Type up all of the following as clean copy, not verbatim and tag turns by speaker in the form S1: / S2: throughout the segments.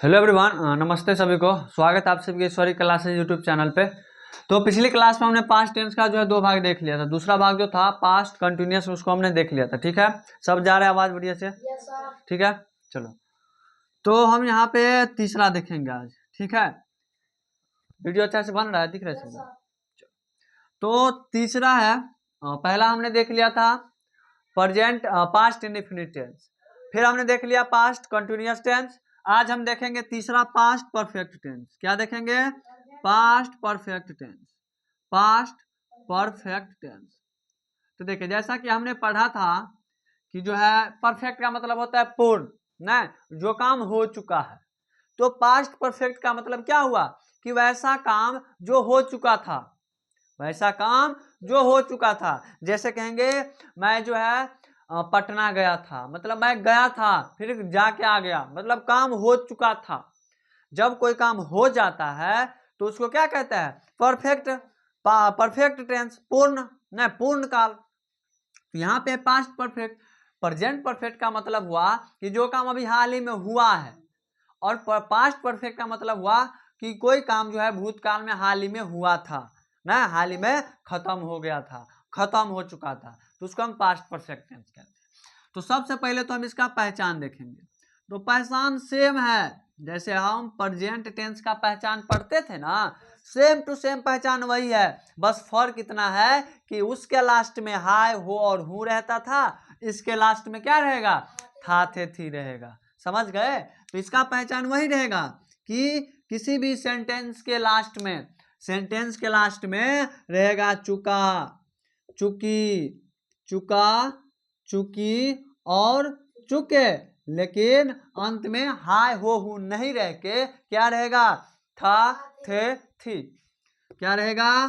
S1: Hello everyone, नमस्ते सभी को। स्वागत है आप सभी के ईश्वरी क्लासेज यूट्यूब चैनल पे। तो पिछली क्लास में हमने पास्ट टेंस का जो है 2 भाग देख लिया था। दूसरा भाग जो था पास्ट कंटिन्यूअस, उसको हमने देख लिया था। ठीक है, सब जा रहा है आवाज बढ़िया से? ठीक है, चलो तो हम यहाँ पे तीसरा देखेंगे आज। ठीक है, वीडियो अच्छा से बन रहा है, दिख रहा है सब? तो तीसरा है, पहला हमने देख लिया था प्रेजेंट पास्ट इंडेफिनिट टेंस, फिर हमने देख लिया पास्ट कंटिन्यूअस टेंस। आज हम देखेंगे तीसरा पास्ट परफेक्ट टेंस। क्या देखेंगे? Past perfect tense. Past perfect tense. तो देखिए, जैसा कि हमने पढ़ा था कि जो है परफेक्ट का मतलब होता है पूर्ण, ना, जो काम हो चुका है। तो पास्ट परफेक्ट का मतलब क्या हुआ कि वैसा काम जो हो चुका था, वैसा काम जो हो चुका था। जैसे कहेंगे मैं जो है पटना गया था, मतलब मैं गया था फिर जाके आ गया, मतलब काम हो चुका था। जब कोई काम हो जाता है तो उसको क्या कहता है? परफेक्ट। परफेक्ट टेंस, पूर्ण, न पूर्ण काल। यहाँ पे पास्ट परफेक्ट। प्रेजेंट परफेक्ट का मतलब हुआ कि जो काम अभी हाल ही में हुआ है, और पास्ट परफेक्ट का मतलब हुआ कि कोई काम जो है भूतकाल में हाल ही में हुआ था, ना, हाल ही में खत्म हो गया था, खत्म हो चुका था, तो उसको हम पास्ट परफेक्ट टेंस कहते हैं। तो सबसे पहले तो हम इसका पहचान देखेंगे। तो पहचान सेम है, जैसे हम प्रेजेंट टेंस का पहचान पढ़ते थे ना, सेम टू सेम पहचान वही है। बस फर्क इतना है कि उसके लास्ट में हाय हो और हूँ रहता था, इसके लास्ट में क्या रहेगा? था थे थी रहेगा। समझ गए? तो इसका पहचान वही रहेगा कि किसी भी सेंटेंस के लास्ट में, सेंटेंस के लास्ट में रहेगा चुका, चुकी, चुका, चुकी और चुके, लेकिन अंत में हाय हो हूं नहीं रह के क्या रहेगा? था थे थी। क्या रहेगा?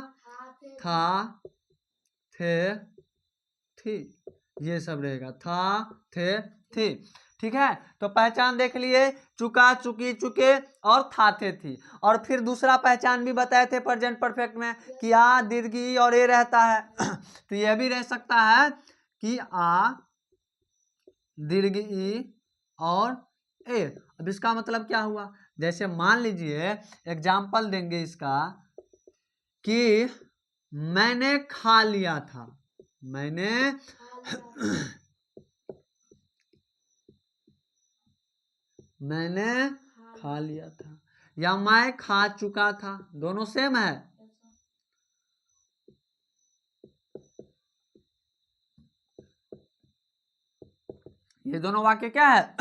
S1: था थे थी, ये सब रहेगा, था थे थी। ठीक है, तो पहचान देख लिए, चुका, चुकी, चुके और था थे थी। और फिर दूसरा पहचान भी बताए थे प्रेजेंट परफेक्ट में कि आ दीर्घी और ए रहता है तो यह भी रह सकता है कि आ दीर्घ ई और ए। अब इसका मतलब क्या हुआ? जैसे मान लीजिए, एग्जाम्पल देंगे इसका कि मैंने खा लिया था, मैंने मैंने खा लिया था, या मैं खा चुका था, दोनों सेम है। ये दोनों वाक्य क्या है?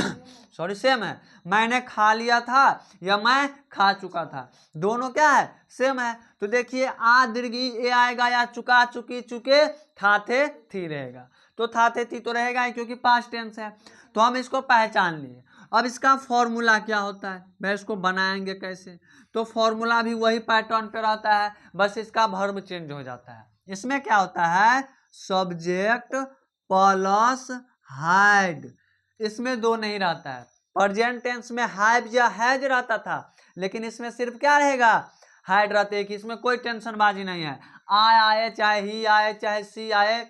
S1: सॉरी, सेम है। मैंने खा लिया था या मैं खा चुका था, दोनों क्या है? सेम है। तो देखिए, आ दीर्घी ए आएगा या चुका, चुकी, चुके, था थे थी रहेगा। तो था थे थी तो रहेगा ही, क्योंकि पास्ट टेंस है। तो हम इसको पहचान लिए। अब इसका फॉर्मूला क्या होता है, मैं इसको बनाएंगे कैसे? तो फॉर्मूला भी वही पैटर्न पे रहता है, बस इसका वर्ब चेंज हो जाता है। इसमें क्या होता है? Subject plus had. इसमें दो नहीं रहता है। प्रेजेंट टेंस में हैव या हैज रहता था, लेकिन इसमें सिर्फ क्या रहेगा? हैड रहते हैं, कि इसमें कोई टेंशन बाजी नहीं है। आए चाहे ही आए चाहे सी आए,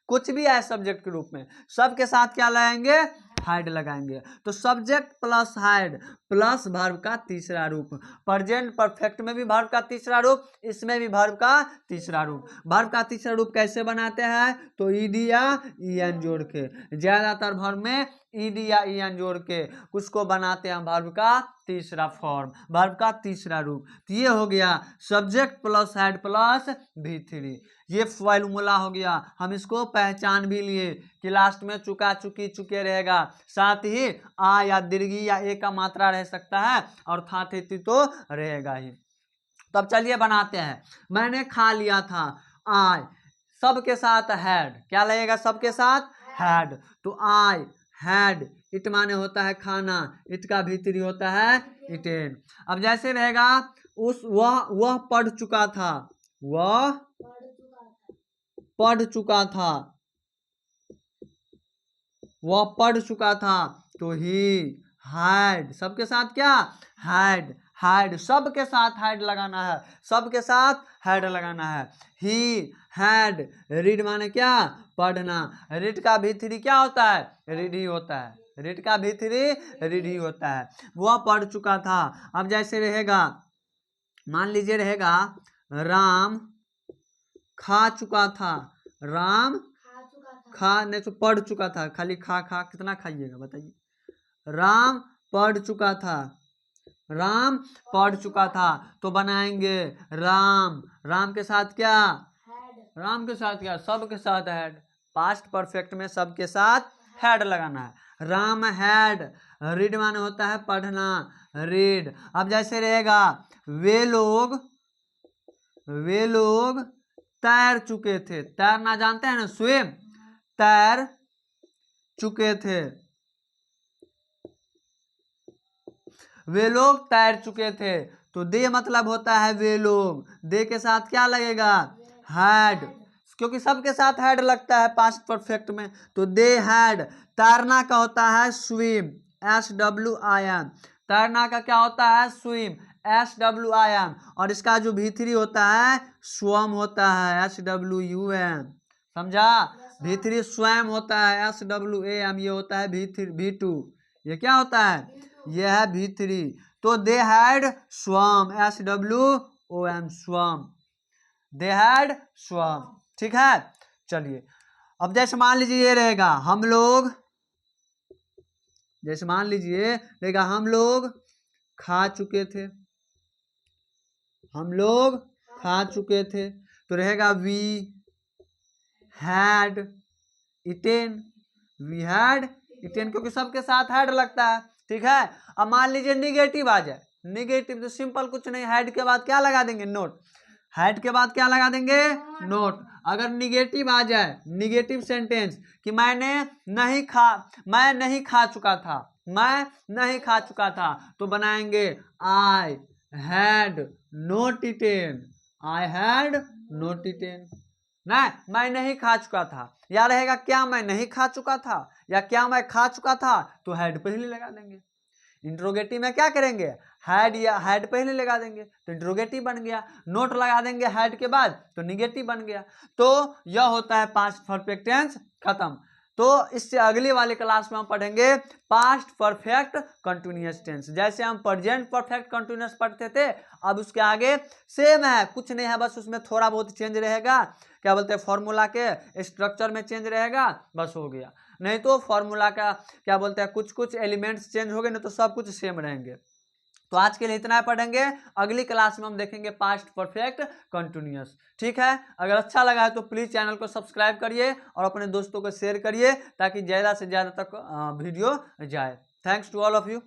S1: कुछ भी आए सब्जेक्ट के रूप में, सबके साथ क्या लगाएंगे? हाइड लगाएंगे। तो subject plus hide plus verb का तीसरा रूप। प्रेजेंट परफेक्ट में भी वर्ब का तीसरा रूप, इसमें भी वर्ब का तीसरा रूप। वर्ब का तीसरा रूप कैसे बनाते हैं? तो ईडी या ईएन जोड़ के, ज्यादातर वर्ब में ईडी या ईएन जोड़ के उसको बनाते हैं वर्ब का तीसरा फॉर्म, वर्ब का तीसरा रूप। तो ये हो गया subject plus head plus V3, ये फॉर्मूला हो गया। हम इसको पहचान भी लिए कि लास्ट में चुका, चुकी, चुके रहेगा, साथ ही आ या दीर्घी या ए का मात्रा रह सकता है, और था थे थी तो रहेगा ही। तो अब चलिए बनाते हैं। मैंने खा लिया था, आय, सबके साथ हैड, क्या लगेगा? सबके साथ हैड। तो आई हैड, इट माने होता है खाना, इट का भीतरी होता है इटेन। अब जैसे रहेगा वह पढ़ चुका था, वह पढ़ चुका था, वह पढ़ चुका था। तो ही हैड, सबके साथ क्या? हैड, हैड, सबके साथ हैड लगाना है, सबके साथ हैड लगाना है। ही हैड, रीड माने क्या? पढ़ना, रीड का भी3 क्या होता है? रीड ही होता है। रीड का भी थ्री रीड ही होता है, वह पढ़ चुका था। अब जैसे रहेगा, मान लीजिए रहेगा राम खा चुका था, राम खा नहीं तो पढ़ चुका था, खाली खा खा कितना खाइएगा बताइए। राम पढ़ चुका था, राम पढ़ चुका था, तो बनाएंगे राम, राम के साथ क्या, राम के साथ क्या, सब के साथ हैड, पास्ट परफेक्ट में सब के साथ हैड लगाना है। राम हैड, रीड माने होता है पढ़ना, रीड। अब जैसे रहेगा वे लोग तैर चुके थे, तैरना जानते हैं ना, स्विम, तैर चुके थे, वे लोग तैर चुके थे, तो दे मतलब होता है वे लोग, दे के साथ क्या लगेगा, हैड, क्योंकि सबके साथ हैड लगता है पास्ट परफेक्ट में, तो दे हैड। तैरना का होता है स्विम, SWIM, तैरना का क्या होता है, स्विम, SWIM, और इसका जो V3 होता है स्वम होता है, SWUM, समझा, V3 स्वयं होता है, SWAM, ये होता है V2, ये क्या होता है, ये है V3, तो they had swum, SWOM, swum, they had swum, ठीक है। चलिए अब जैसे मान लीजिए ये रहेगा हम लोग, जैसे मान लीजिए रहेगा हम लोग खा चुके थे, हम लोग खा चुके थे, तो रहेगा we had eaten, we had eaten, क्योंकि सबके साथ हैड लगता है, ठीक है। अब मान लीजिए निगेटिव आ जाए, निगेटिव तो सिंपल कुछ नहीं, हैड के बाद क्या लगा देंगे, नोट, हैड के बाद क्या लगा देंगे, नोट। अगर निगेटिव आ जाए, निगेटिव सेंटेंस कि मैं नहीं खा चुका था, मैं नहीं खा चुका था, तो बनाएंगे I had note eaten, I had note eaten, नहीं मैं नहीं खा चुका था, या रहेगा क्या मैं नहीं खा चुका था, या क्या मैं खा चुका था, तो हैड पहले लगा देंगे। इंट्रोगेटिव में क्या करेंगे, हैड या हैड पहले लगा देंगे तो इंट्रोगेटिव बन गया, नोट लगा देंगे हैड के बाद तो निगेटिव बन गया, तो यह होता है पास्ट परफेक्ट टेंस, खत्म। तो इससे अगली वाली क्लास में हम पढ़ेंगे पास्ट परफेक्ट कंटिन्यूअस टेंस, जैसे हम प्रेजेंट परफेक्ट कंटिन्यूअस पढ़ते थे, अब उसके आगे सेम है, कुछ नहीं है, बस उसमें थोड़ा बहुत चेंज रहेगा, क्या बोलते हैं, फॉर्मूला के स्ट्रक्चर में चेंज रहेगा, बस हो गया, नहीं तो फॉर्मूला का क्या बोलते हैं कुछ कुछ एलिमेंट्स चेंज हो गए, नहीं तो सब कुछ सेम रहेंगे। तो आज के लिए इतना पढ़ेंगे, अगली क्लास में हम देखेंगे पास्ट परफेक्ट कंटिन्यूअस, ठीक है। अगर अच्छा लगा है तो प्लीज़ चैनल को सब्सक्राइब करिए और अपने दोस्तों को शेयर करिए ताकि ज़्यादा से ज़्यादा तक वीडियो जाए। Thanks to all of you.